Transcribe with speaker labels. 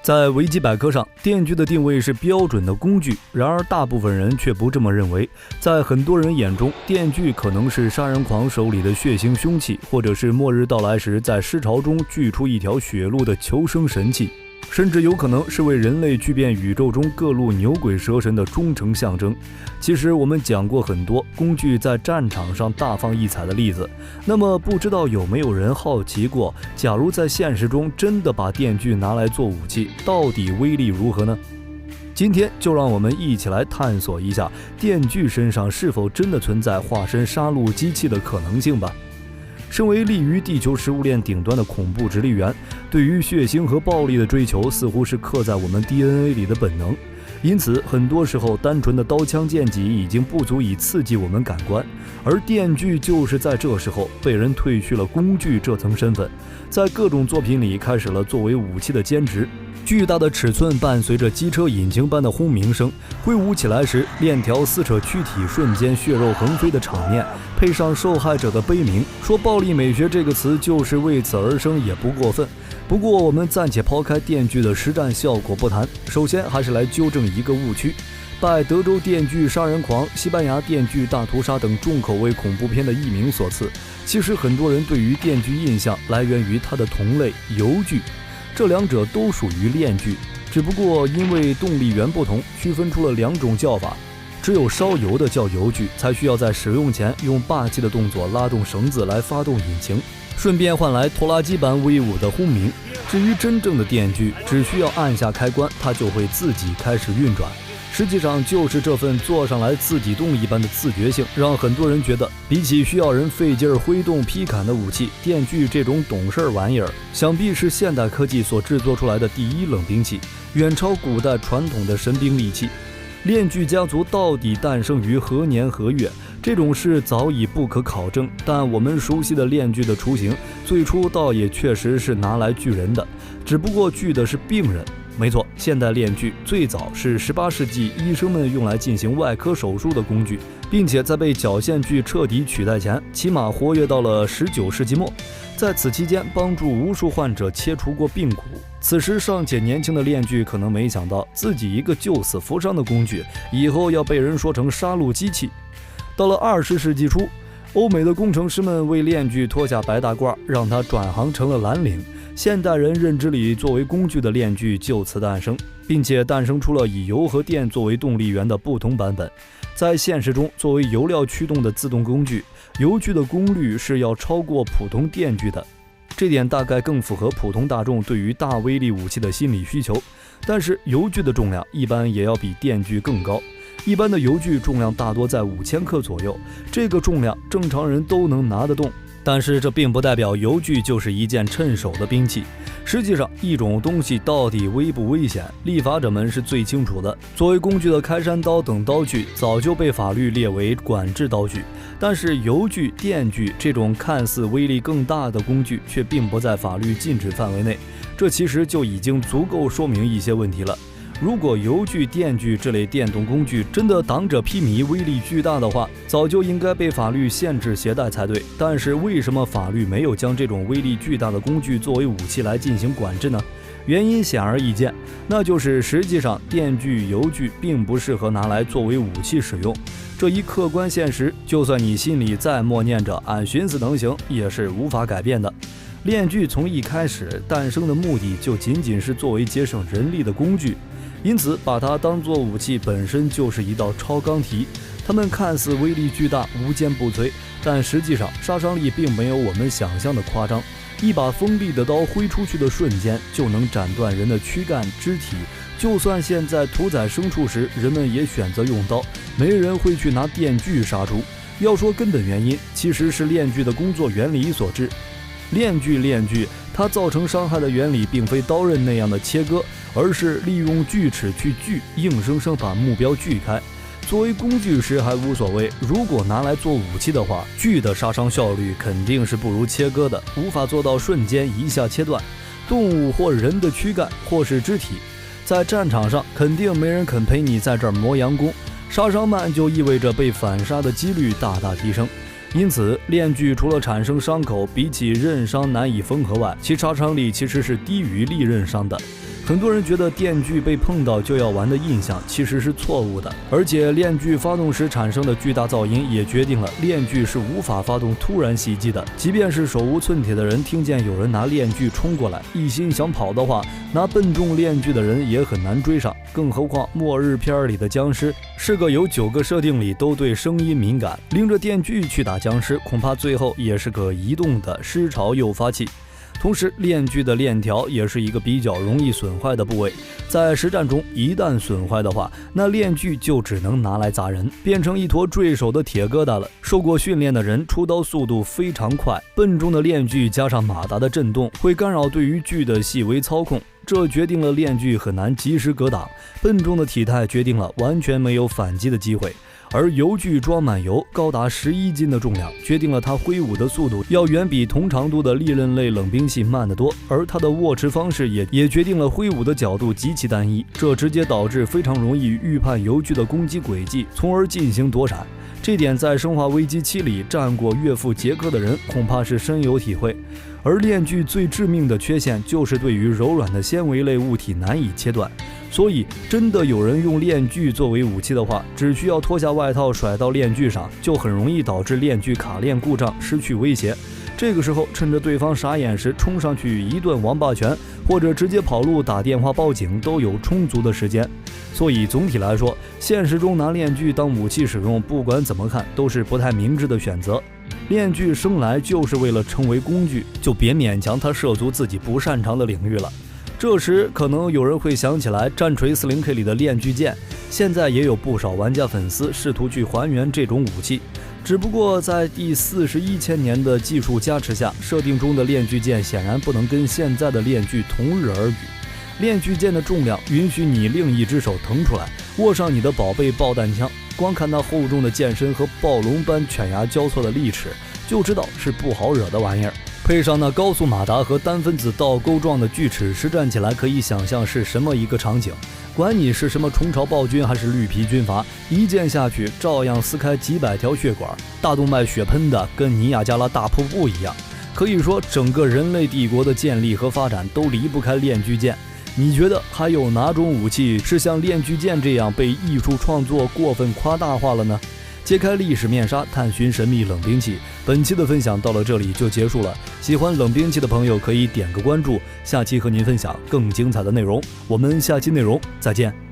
Speaker 1: 在维基百科上，电锯的定位是标准的工具，然而大部分人却不这么认为。在很多人眼中，电锯可能是杀人狂手里的血腥凶器，或者是末日到来时在尸潮中锯出一条血路的求生神器，甚至有可能是为人类巨变宇宙中各路牛鬼蛇神的忠诚象征。其实我们讲过很多工具在战场上大放异彩的例子，那么不知道有没有人好奇过，假如在现实中真的把电锯拿来做武器，到底威力如何呢？今天就让我们一起来探索一下电锯身上是否真的存在化身杀戮机器的可能性吧。身为立于地球食物链顶端的恐怖直立猿，对于血腥和暴力的追求似乎是刻在我们 DNA 里的本能，因此很多时候单纯的刀枪剑戟已经不足以刺激我们感官，而电锯就是在这时候被人褪去了工具这层身份，在各种作品里开始了作为武器的兼职。巨大的尺寸伴随着机车引擎般的轰鸣声，挥舞起来时链条撕扯躯体，瞬间血肉横飞的场面，配上受害者的悲鸣，说暴力美学这个词就是为此而生也不过分。不过我们暂且抛开电锯的实战效果不谈，首先还是来纠正一个误区。拜德州电锯杀人狂、西班牙电锯大屠杀等重口味恐怖片的译名所赐，其实很多人对于电锯印象来源于它的同类油锯，这两者都属于链锯，只不过因为动力源不同，区分出了两种叫法。只有烧油的叫油锯，才需要在使用前用霸气的动作拉动绳子来发动引擎，顺便换来拖拉机般威武的轰鸣。至于真正的电锯，只需要按下开关，它就会自己开始运转。实际上就是这份坐上来自己动一般的自觉性，让很多人觉得比起需要人费劲儿挥动劈砍的武器，电锯这种懂事玩意儿想必是现代科技所制作出来的第一冷兵器，远超古代传统的神兵利器。链锯家族到底诞生于何年何月，这种事早已不可考证，但我们熟悉的链锯的雏形最初倒也确实是拿来锯人的，只不过锯的是病人。没错，现代链锯最早是18世纪医生们用来进行外科手术的工具，并且在被绞线锯彻底取代前，起码活跃到了19世纪末。在此期间，帮助无数患者切除过髌骨。此时尚且年轻的链锯可能没想到，自己一个救死扶伤的工具，以后要被人说成杀戮机器。到了20世纪初，欧美的工程师们为链锯脱下白大褂，让它转行成了蓝领。现代人认知里作为工具的链锯就此诞生，并且诞生出了以油和电作为动力源的不同版本。在现实中，作为油料驱动的自动工具，油锯的功率是要超过普通电锯的，这点大概更符合普通大众对于大威力武器的心理需求。但是油锯的重量一般也要比电锯更高，一般的油锯重量大多在5000克左右，这个重量正常人都能拿得动。但是这并不代表油锯就是一件趁手的兵器。实际上，一种东西到底危不危险，立法者们是最清楚的。作为工具的开山刀等刀具早就被法律列为管制刀具，但是油锯、电锯这种看似威力更大的工具却并不在法律禁止范围内，这其实就已经足够说明一些问题了。如果油锯、电锯这类电动工具真的挡者披靡、威力巨大的话，早就应该被法律限制携带才对。但是为什么法律没有将这种威力巨大的工具作为武器来进行管制呢？原因显而易见，那就是实际上电锯、油锯并不适合拿来作为武器使用。这一客观现实，就算你心里再默念着俺寻思能行，也是无法改变的。链锯从一开始诞生的目的就仅仅是作为节省人力的工具，因此把它当作武器本身就是一道超纲题。它们看似威力巨大、无坚不摧，但实际上杀伤力并没有我们想象的夸张。一把锋利的刀挥出去的瞬间，就能斩断人的躯干肢体。就算现在屠宰牲畜时，人们也选择用刀，没人会去拿电锯杀猪。要说根本原因，其实是链锯的工作原理所致。链锯，它造成伤害的原理并非刀刃那样的切割，而是利用锯齿去锯，硬生生把目标锯开。作为工具时还无所谓，如果拿来做武器的话，锯的杀伤效率肯定是不如切割的，无法做到瞬间一下切断动物或人的躯干或是肢体。在战场上肯定没人肯陪你在这儿磨洋工，杀伤慢就意味着被反杀的几率大大提升。因此链锯除了产生伤口比起刃伤难以缝合外，其杀伤力其实是低于利刃伤的。很多人觉得电锯被碰到就要完的印象其实是错误的，而且链锯发动时产生的巨大噪音也决定了链锯是无法发动突然袭击的。即便是手无寸铁的人听见有人拿链锯冲过来，一心想跑的话，拿笨重链锯的人也很难追上。更何况末日片里的僵尸是个有9个设定里都对声音敏感，拎着电锯去打僵尸，恐怕最后也是个移动的尸潮诱发器。同时，链锯的链条也是一个比较容易损坏的部位，在实战中一旦损坏的话，那链锯就只能拿来砸人，变成一坨坠手的铁疙瘩了。受过训练的人出刀速度非常快，笨重的链锯加上马达的震动会干扰对于锯的细微操控，这决定了链锯很难及时格挡，笨重的体态决定了完全没有反击的机会。而油锯装满油，高达11斤的重量，决定了它挥舞的速度要远比同长度的利刃类冷兵器慢得多，而它的握持方式也决定了挥舞的角度极其单一，这直接导致非常容易预判油锯的攻击轨迹，从而进行躲闪。这点在《生化危机7》里战过岳父杰克的人恐怕是深有体会。而链锯最致命的缺陷就是对于柔软的纤维类物体难以切断，所以真的有人用链锯作为武器的话，只需要脱下外套甩到链锯上，就很容易导致链锯卡链故障，失去威胁。这个时候趁着对方傻眼时冲上去一顿王八拳，或者直接跑路打电话报警，都有充足的时间。所以总体来说，现实中拿链锯当武器使用，不管怎么看都是不太明智的选择。链锯生来就是为了成为工具，就别勉强它涉足自己不擅长的领域了。这时可能有人会想起来战锤 40K 里的链锯剑，现在也有不少玩家粉丝试图去还原这种武器，只不过在第41千年的技术加持下，设定中的链锯剑显然不能跟现在的链锯同日而语。链锯剑的重量允许你另一只手腾出来，握上你的宝贝爆弹枪，光看那厚重的剑身和暴龙般犬牙交错的利齿，就知道是不好惹的玩意儿。配上那高速马达和单分子倒钩状的锯齿，实战起来可以想象是什么一个场景。管你是什么虫巢暴君还是绿皮军阀，一剑下去照样撕开几百条血管，大动脉血喷的跟尼亚加拉大瀑布一样。可以说整个人类帝国的建立和发展都离不开链锯剑。你觉得还有哪种武器是像链锯剑这样被艺术创作过分夸大化了呢？揭开历史面纱，探寻神秘冷兵器。本期的分享到了这里就结束了，喜欢冷兵器的朋友可以点个关注，下期和您分享更精彩的内容。我们下期内容再见。